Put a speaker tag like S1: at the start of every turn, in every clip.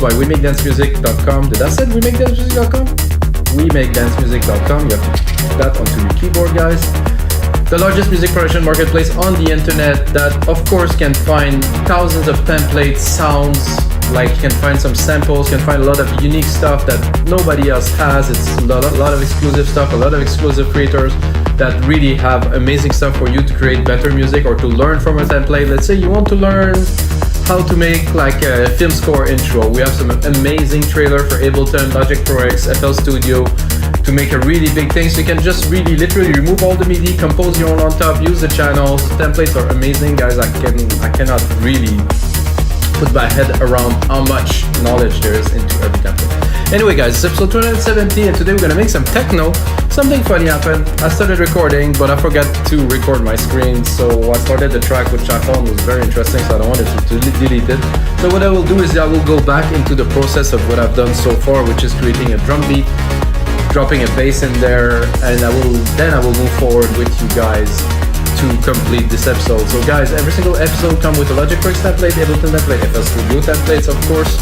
S1: by WeMakeDanceMusic.com. Did I say WeMakeDanceMusic.com? WeMakeDanceMusic.com. You have to put that onto your keyboard, guys. The largest music production marketplace on the internet that, of course, can find thousands of templates, sounds, like you can find some samples, can find a lot of unique stuff that nobody else has. It's a lot of exclusive stuff, a lot of exclusive creators that really have amazing stuff for you to create better music or to learn from a template. Let's say you want to learn how to make like a film score intro. We have some amazing trailer for Ableton, Logic Pro X, FL Studio to make a really big thing. So you can just really literally remove all the MIDI, compose your own on top, use the channels. Templates are amazing, guys. I cannot really put my head around how much knowledge there is into every template. Anyway, guys, it's episode 270, and today we're gonna make some techno. Something funny happened. I started recording, but I forgot to record my screen, so I started the track, which I found was very interesting, so I don't want to delete it. So what I will do is I will go back into the process of what I've done so far, which is creating a drum beat, dropping a bass in there, and I will move forward with you guys to complete this episode. So guys, every single episode comes with a Logic Pro X template, Ableton template, FL Studio templates, of course.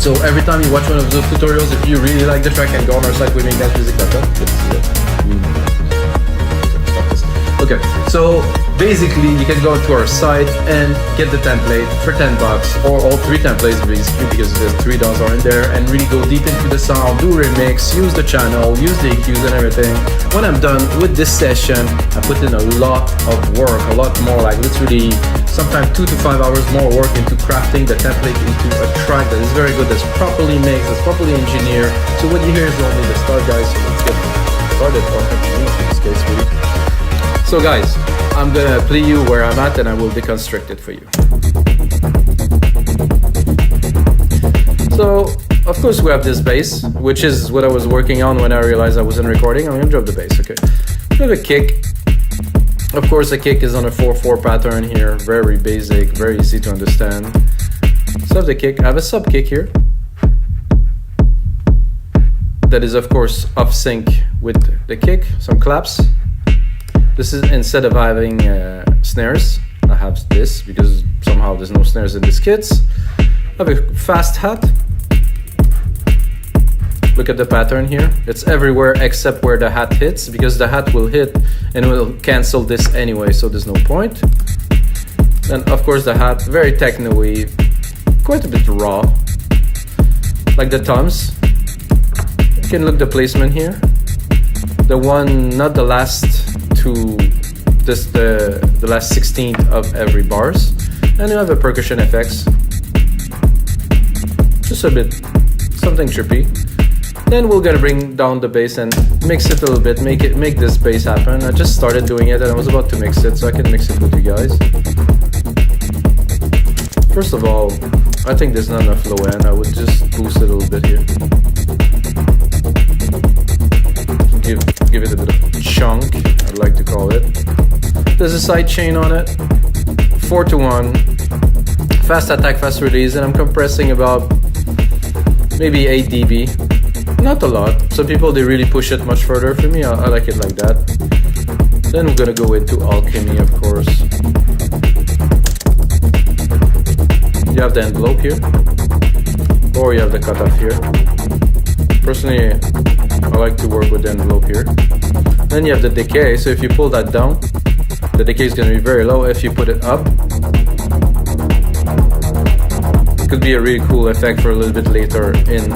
S1: So every time you watch one of those tutorials, if you really like the track, and go on our site, WeMakeDanceMusic.com. Okay, so basically you can go to our site and get the template for $10, or all three templates basically, because the three DAWs are in there, and really go deep into the sound, do remix, use the channel, use the EQs and everything. When I'm done with this session, I put in a lot of work, a lot more, like literally sometimes 2 to 5 hours more work into crafting the template into a track that is very good, that's properly mixed, that's properly engineered. So what you hear is only the start, guys. So let's get started, or continue in this case, really. So guys, I'm gonna play you where I'm at and I will deconstruct it for you. So, of course we have this bass, which is what I was working on when I realized I wasn't recording. I'm gonna drop the bass, okay. We have a kick. Of course the kick is on a 4/4 pattern here, very basic, very easy to understand. So I have the kick, I have a sub kick here. That is of course off sync with the kick, some claps. This is, instead of having snares, I have this because somehow there's no snares in this kit. I have a fast hat. Look at the pattern here. It's everywhere except where the hat hits, because the hat will hit and will cancel this anyway, so there's no point. Then of course the hat, very techno-y, quite a bit raw. Like the toms. You can look the placement here. The one, not the last to this, the last 16th of every bars, and you have a percussion effects, just a bit something trippy. Then we're gonna bring down the bass and mix it a little bit, make this bass happen. I just started doing it and I was about to mix it, so I can mix it with you guys. First of all, I think there's not enough low end. I would just boost it a little bit here. Give it a bit of chunk, I'd like to call it. There's a side chain on it, 4-to-1, fast attack, fast release, and I'm compressing about maybe 8 dB. Not a lot. Some people, they really push it much further. For me, I like it like that. Then we're gonna go into Alchemy, of course. You have the envelope here, or you have the cutoff here. Personally, I like to work with the envelope here. Then you have the decay, so if you pull that down, the decay is going to be very low. If you put it up, it could be a really cool effect for a little bit later in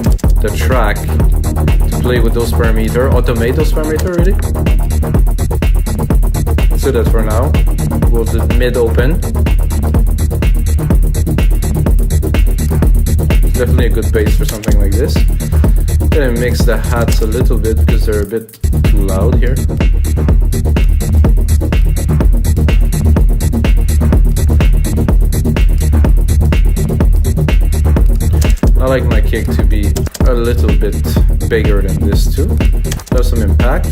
S1: the track to play with those parameters, automate those parameters really. Let's do that for now. We'll do mid open. Definitely a good bass for something like this. Gonna mix the hats a little bit because they're a bit too loud here. I like my kick to be a little bit bigger than this too. Have some impact.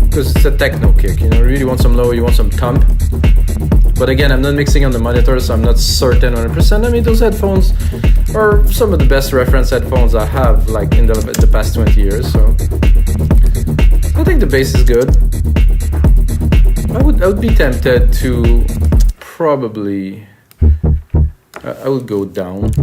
S1: Because it's a techno kick, you know, you really want some low, you want some thump, But again, I'm not mixing on the monitor, so I'm not certain 100%. I mean, those headphones are some of the best reference headphones I have, like in the past 20 years. So I think the bass is good. I would be tempted to probably. I would go down.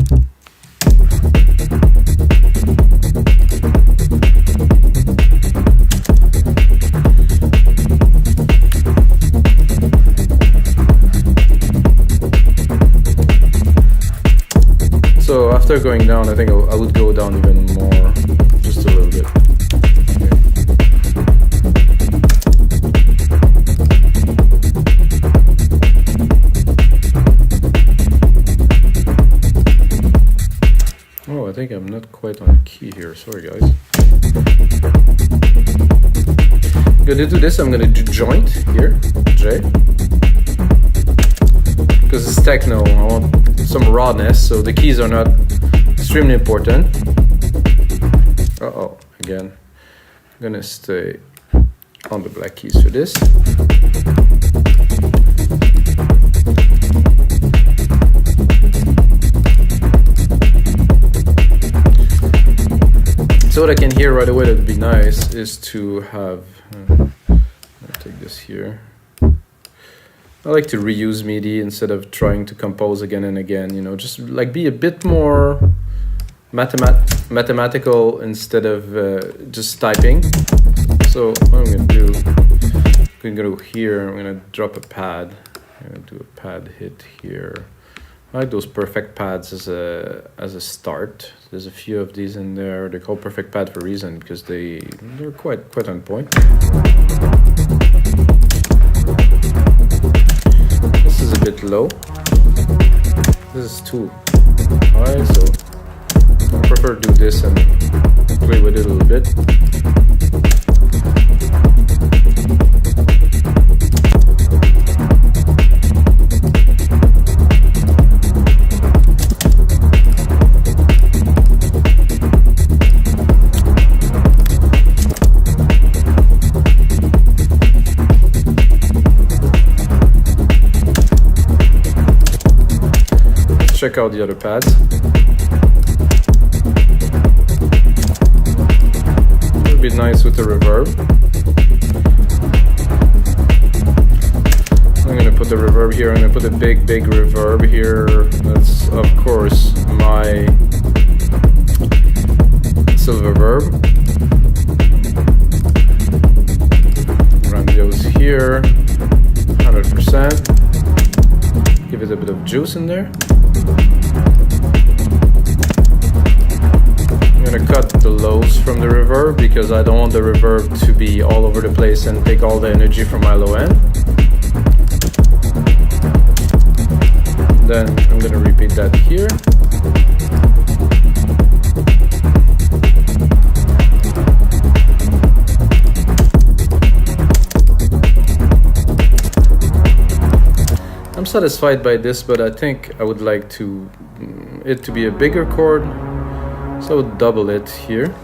S1: So after going down, I think I would go down even more, just a little bit. Oh, I think I'm not quite on key here. Sorry, guys. I'm gonna do this. I'm gonna do joint here, J. Because it's techno, I want some rawness, so the keys are not extremely important. Uh-oh, again. I'm gonna stay on the black keys for this. So what I can hear right away that would be nice is to have, I'll take this here. I like to reuse MIDI instead of trying to compose again and again, you know, just like be a bit more mathematical instead of just typing. So what I'm going to do, I'm going to go here, I'm going to drop a pad, I'm going to do a pad hit here. I like those perfect pads as a start. There's a few of these in there. They're called perfect pad for a reason because they're quite on point. This is a bit low. This is too high, so I prefer to do this and play with it a little bit. Check out the other pads. It would be nice with the reverb. I'm going to put the reverb here. I'm going to put a big reverb here. That's of course my silver verb. Grandiose here, 100%. Give it a bit of juice in there. I'm gonna cut the lows from the reverb because I don't want the reverb to be all over the place and take all the energy from my low end. Then I'm gonna repeat that here. I'm satisfied by this, but I think I would like it to be a bigger chord, so I would double it here.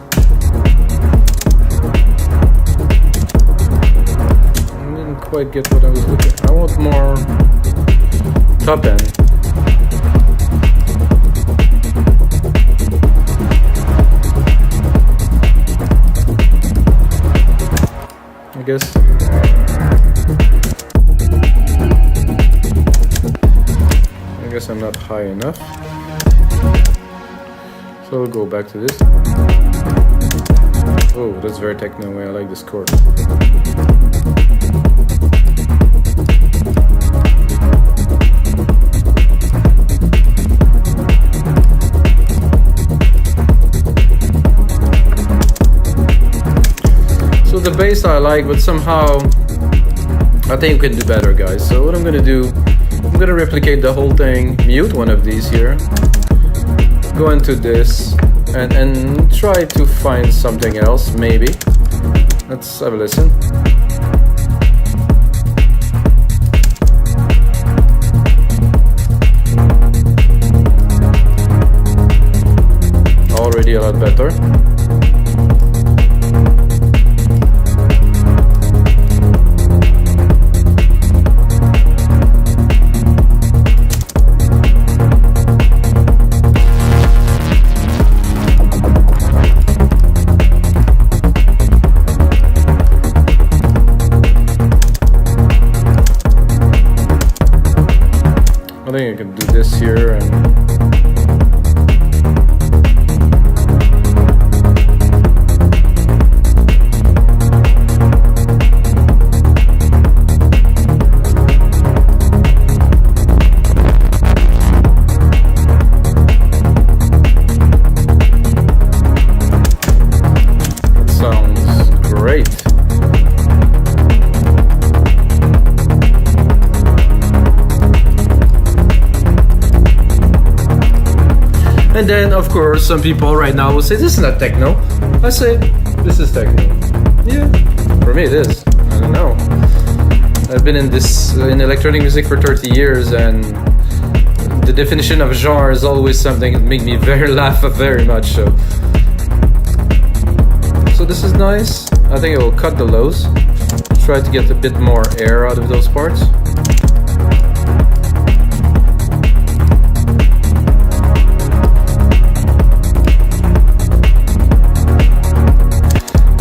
S1: I didn't quite get what I was looking for. I want more top end. I guess. I'm not high enough, so we'll go back to this. Oh, that's very techno. I like this chord. So the bass I like, but somehow I think we can do better, guys. So what I'm gonna do, I'm gonna replicate the whole thing, mute one of these here, go into this, and try to find something else, maybe. Let's have a listen. Already a lot better. And then, of course, some people right now will say, this is not techno. I say, this is techno. Yeah, for me it is. I don't know. I've been in electronic music for 30 years, and the definition of genre is always something that makes me laugh very much. So this is nice. I think it will cut the lows. Try to get a bit more air out of those parts.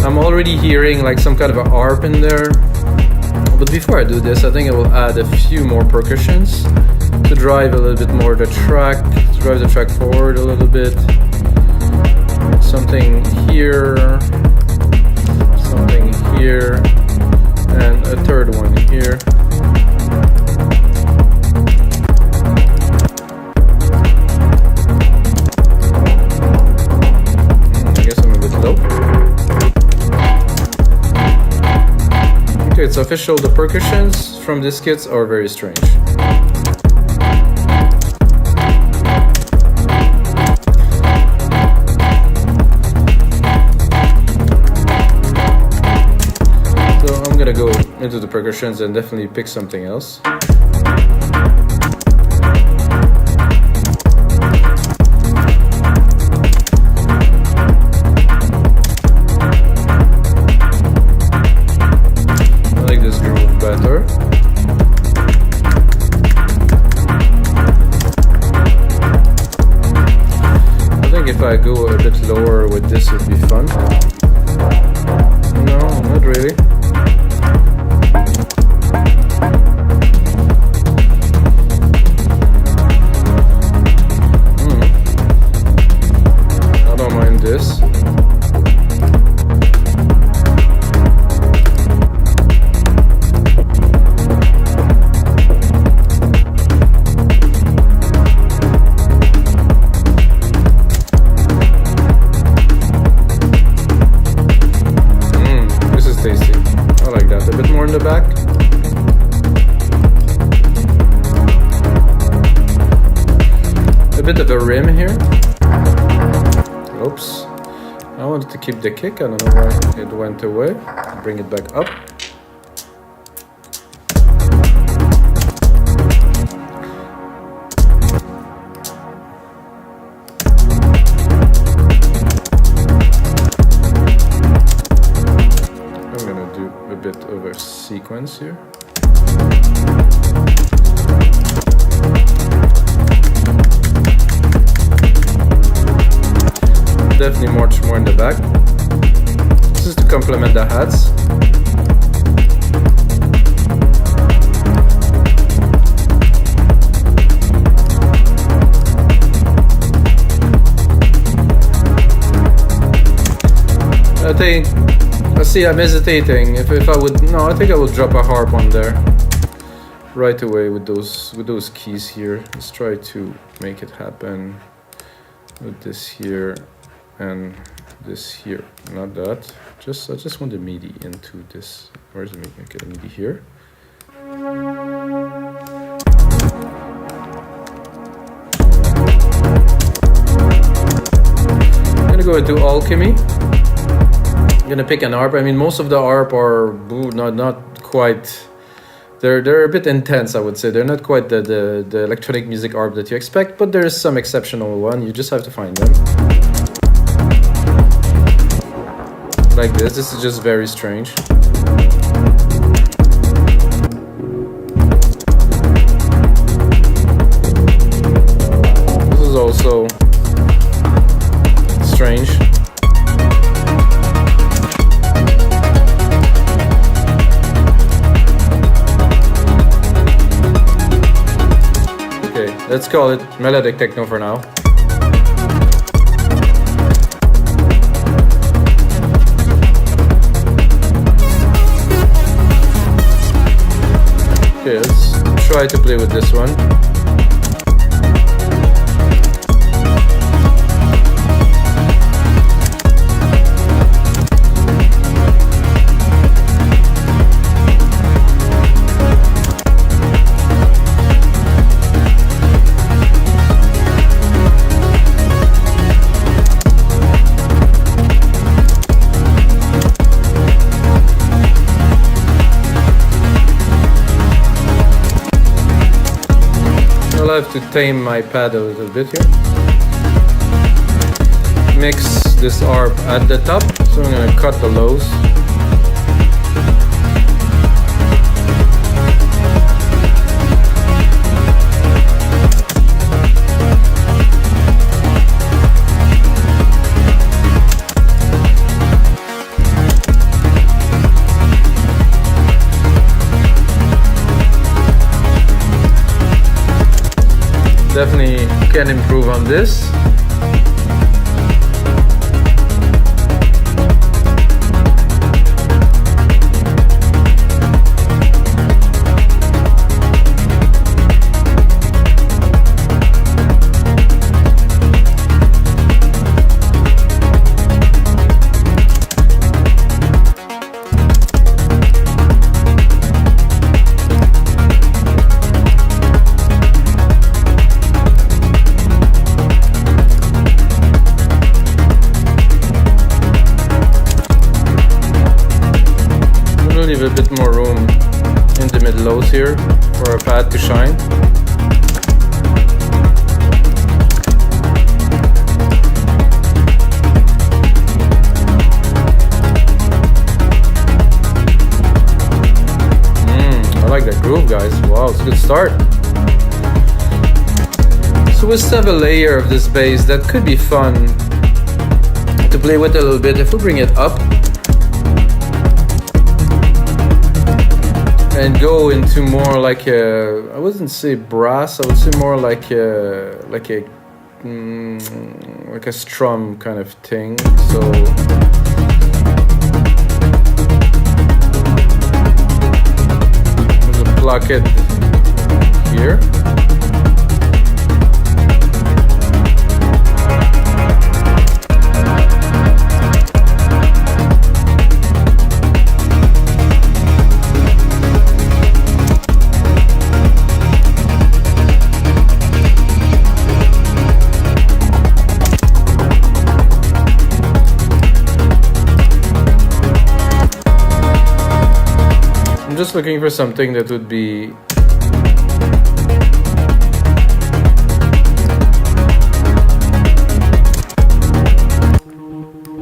S1: I'm already hearing like some kind of an arp in there. But before I do this, I think I will add a few more percussions to drive a little bit more the track, to drive the track forward a little bit. Something here, and a third one here. I guess I'm a bit low. Okay, it's official, the percussions from these kits are very strange. Go into the percussions and definitely pick something else. I like this groove better. I think if I go a bit lower with this would be fun. No, not really. Bit of a rim here. Oops. I wanted to keep the kick. I don't know why it went away. Bring it back up. I'm gonna do a bit of a sequence here. Definitely much more in the back. This is to complement the hats. I'm hesitating. If I would, no, I think I would drop a harp on there right away with those keys here. Let's try to make it happen with this here. And this here, not that. I just want the MIDI into this. Where's the MIDI? Okay, the MIDI here. I'm gonna go into Alchemy. I'm gonna pick an arp. I mean, most of the arp are not quite. They're a bit intense, I would say. They're not quite the electronic music arp that you expect, but there is some exceptional one. You just have to find them. Like this. This is just very strange. This is also strange. Okay, let's call it Melodic Techno for now. Okay, let's try to play with this one. Still have to tame my pad a little bit here. Mix this arp at the top, so I'm gonna cut the lows. Definitely can improve on this. Leave a bit more room in the mid lows here for our pad to shine. I like that groove, guys. Wow, it's a good start. So we still have a layer of this bass that could be fun to play with a little bit. If we bring it up and go into more like a, I wouldn't say brass, I would say more like a strum kind of thing. So there's a plucky here. I'm just looking for something that would be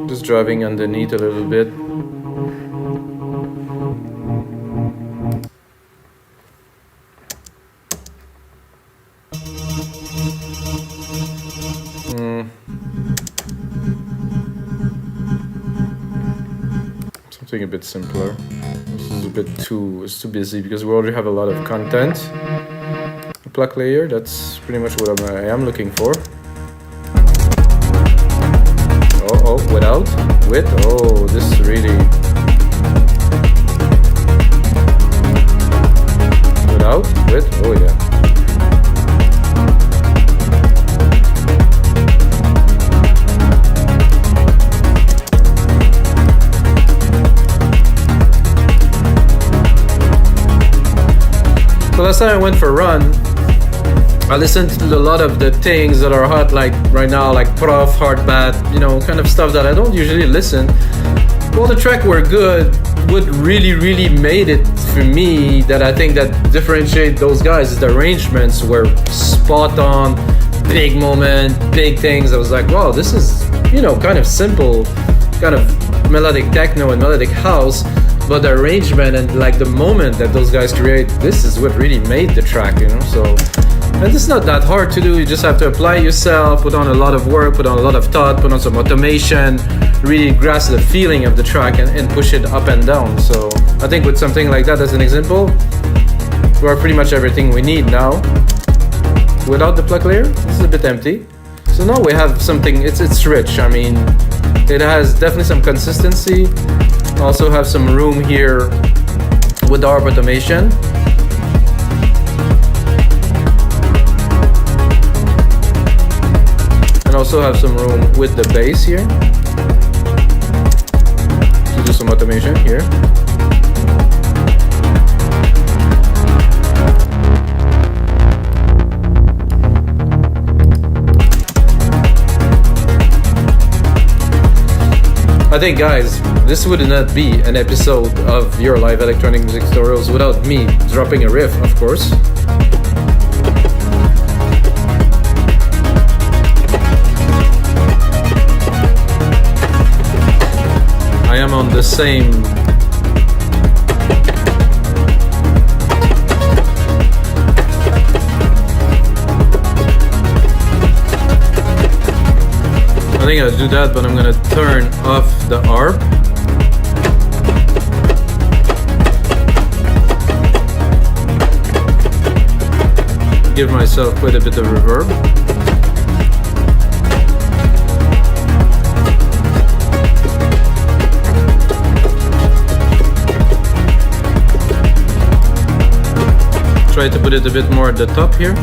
S1: just driving underneath a little bit. Something a bit simpler. It's too busy because we already have a lot of content. A pluck layer, that's pretty much what I am looking for. Oh, without, with, oh, this is really, without, with, oh yeah. So last time I went for a run, I listened to a lot of the things that are hot like right now, like prof, hard bat, you know, kind of stuff that I don't usually listen. Well, the track were good. What really made it for me that I think that differentiate those guys is the arrangements were spot on, big moment, big things. I was like, wow, this is, you know, kind of simple, kind of melodic techno and melodic house. But the arrangement and like the moment that those guys create, this is what really made the track, you know. So, and it's not that hard to do. You just have to apply yourself, put on a lot of work, put on a lot of thought, put on some automation, really grasp the feeling of the track and push it up and down. So I think with something like that as an example, we are pretty much everything we need now. Without the pluck layer, this is a bit empty. So now we have something, it's rich. I mean, it has definitely some consistency. Also have some room here with the arp automation. And also have some room with the bass here. To do some automation here. I think, guys, this would not be an episode of your live electronic music tutorials without me dropping a riff, of course. I am on the same I think I'll do that, but I'm gonna turn off the arp. Give myself quite a bit of reverb. Try to put it a bit more at the top here.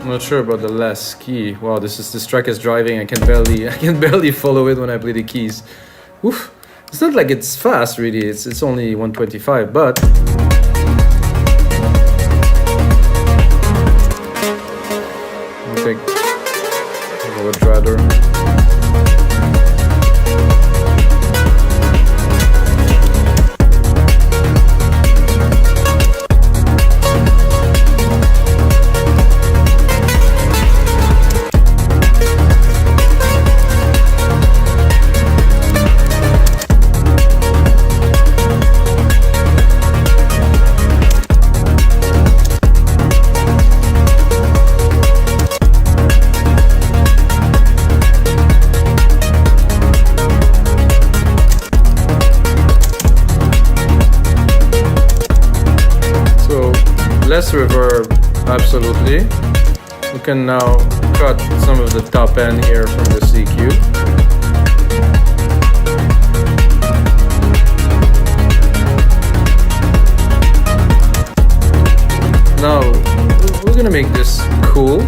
S1: Not sure about the last key. Wow, this track is driving. I can barely follow it when I play the keys. Oof. It's not like it's fast really. It's only 125, but I think I would rather. Less reverb, absolutely. We can now cut some of the top end here from the CQ. Now, we're gonna make this cool.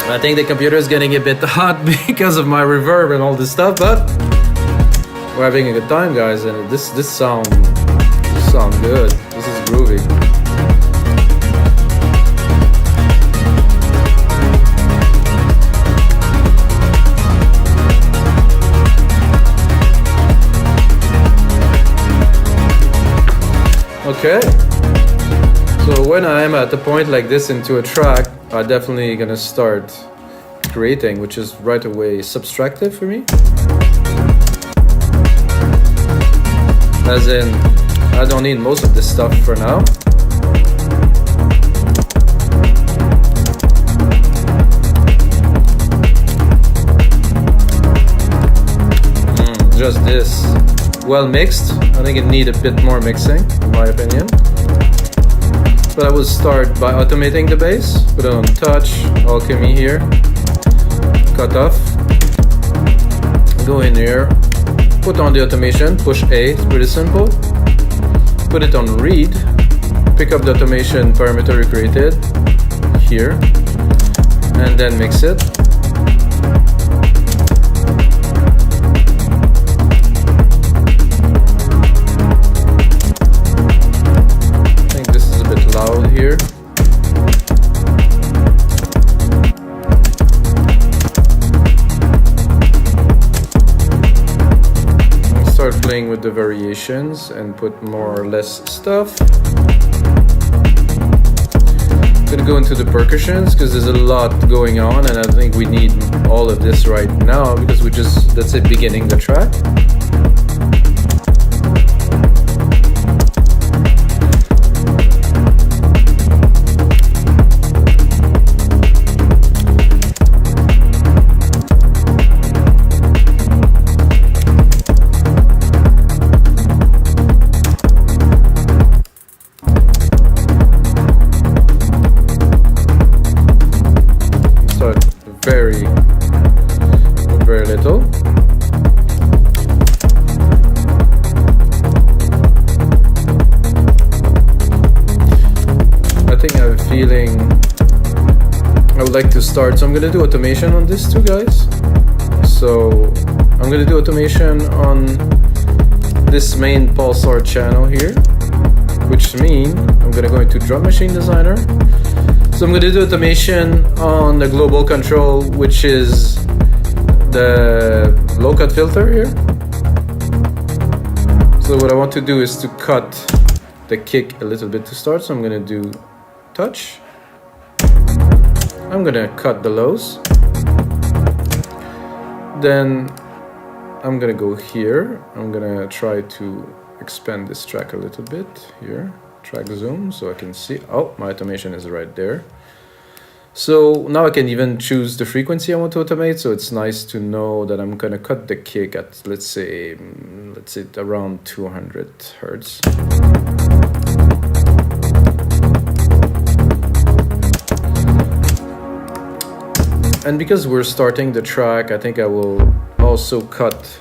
S1: I think the computer is getting a bit hot because of my reverb and all this stuff, but we're having a good time, guys, and this sound good. This is groovy. Okay. So when I am at a point like this into a track, I'm definitely gonna start creating, which is right away subtractive for me. As in, I don't need most of this stuff for now. just this well mixed. I think it needs a bit more mixing, in my opinion. But I will start by automating the bass. Put it on touch, Alchemy here, cut off. Go in here, put on the automation, push A, it's pretty simple. Put it on read, pick up the automation parameter we created here, and then mix it. I think this is a bit loud here. Start playing with the variations and put more or less stuff. I'm gonna go into the percussions because there's a lot going on and I think we need all of this right now because that's it, beginning the track. Very little. I think I have a feeling I would like to start, so I'm gonna do automation on this too, guys. So I'm gonna do automation on this main pulsar channel here, which means I'm gonna go into Drum Machine Designer. So I'm going to do automation on the global control, which is the low cut filter here. So what I want to do is to cut the kick a little bit to start. So I'm going to do touch. I'm going to cut the lows. Then I'm going to go here. I'm going to try to expand this track a little bit here. Track zoom so I can see. Oh, my automation is right there. So now I can even choose the frequency I want to automate. So it's nice to know that I'm gonna cut the kick at let's say around 200 hertz. And because we're starting the track, I think I will also cut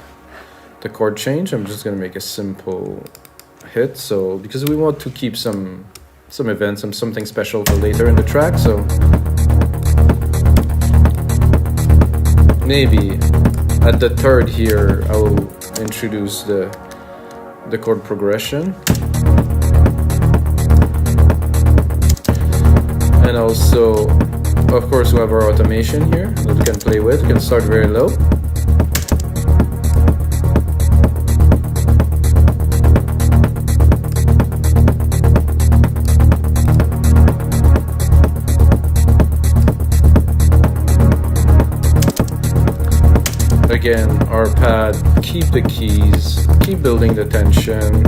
S1: the chord change. I'm just gonna make a simple hit, so because we want to keep some events, something special for later in the track. So maybe at the third here I will introduce the chord progression, and also of course we have our automation here that we can play with. We can start very low. Again, our pad, keep the keys, keep building the tension.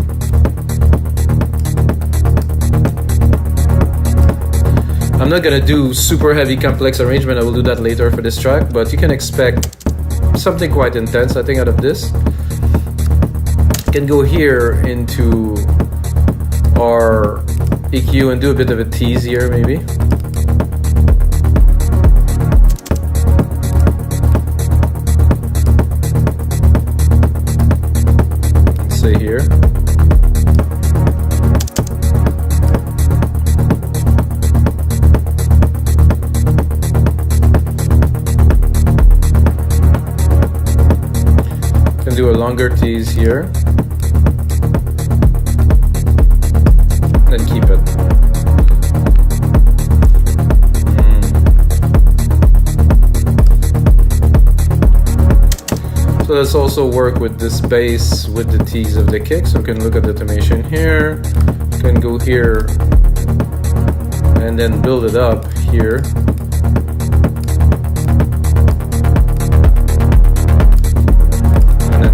S1: I'm not gonna do super heavy complex arrangement, I will do that later for this track, but you can expect something quite intense, I think, out of this. You can go here into our EQ and do a bit of a tease here, maybe. Here. Can do a longer tease here. Then keep it. So let's also work with this bass with the tease of the kick. So we can look at the automation here. We can go here and then build it up here. And then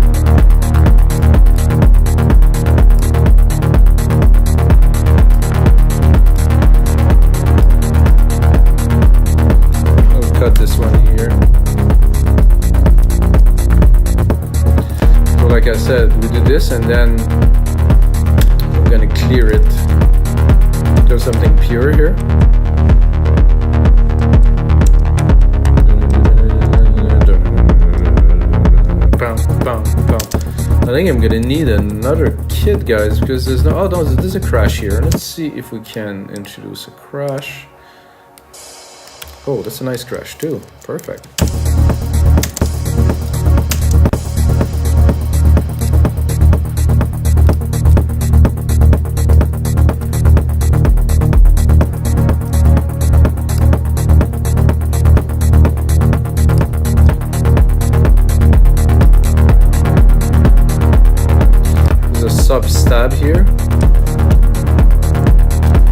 S1: we'll cut this one here. said, we do this and then I'm gonna clear it. There's something pure here. I think I'm gonna need another kit, guys, because there's no, oh no, there's a crash here. Let's see if we can introduce a crash. Oh, that's a nice crash too. Perfect. Sub-stab here.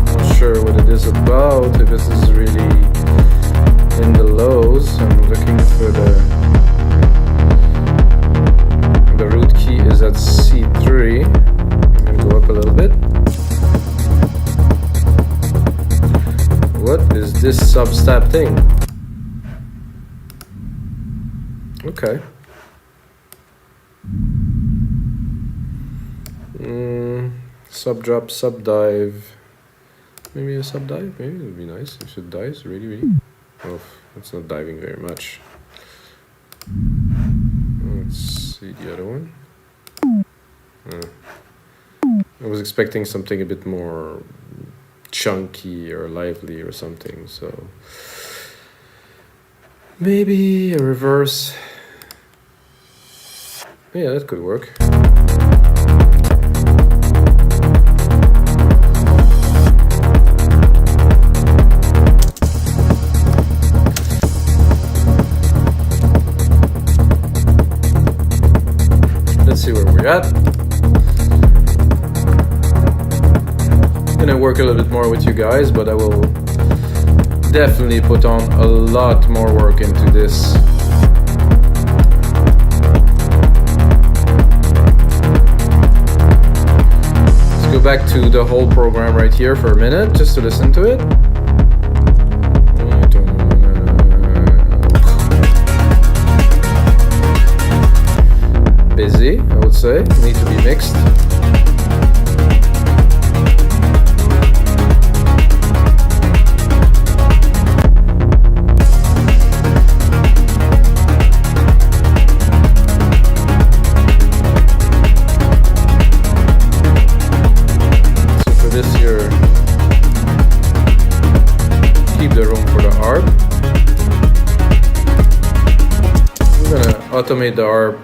S1: Not sure what it is about, if this is really in the lows. I'm looking for the root key is at C3. I'm gonna go up a little bit. What is this sub-stab thing? Okay. Sub drop, sub dive. Maybe a sub dive? Maybe it would be nice if it dives really. Oh, it's not diving very much. Let's see the other one. I was expecting something a bit more chunky or lively or something, so maybe a reverse. Yeah, that could work. Let's see where we're at. I'm gonna work a little bit more with you guys, but I will definitely put on a lot more work into this. Let's go back to the whole program right here for a minute, just to listen to it. Busy, I would say. Need to be mixed. So for this here, keep the room for the arp. We're gonna automate the arp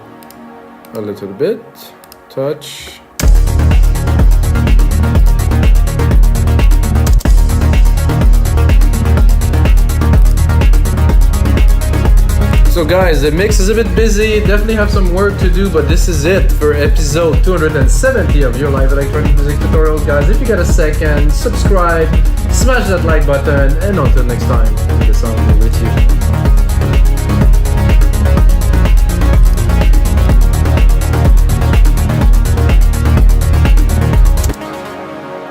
S1: a little bit, touch. So guys, the mix is a bit busy, definitely have some work to do, but this is it for episode 270 of your live electronic music tutorials, guys. If you get a second, subscribe, smash that like button, and until next time, the sound will be with you.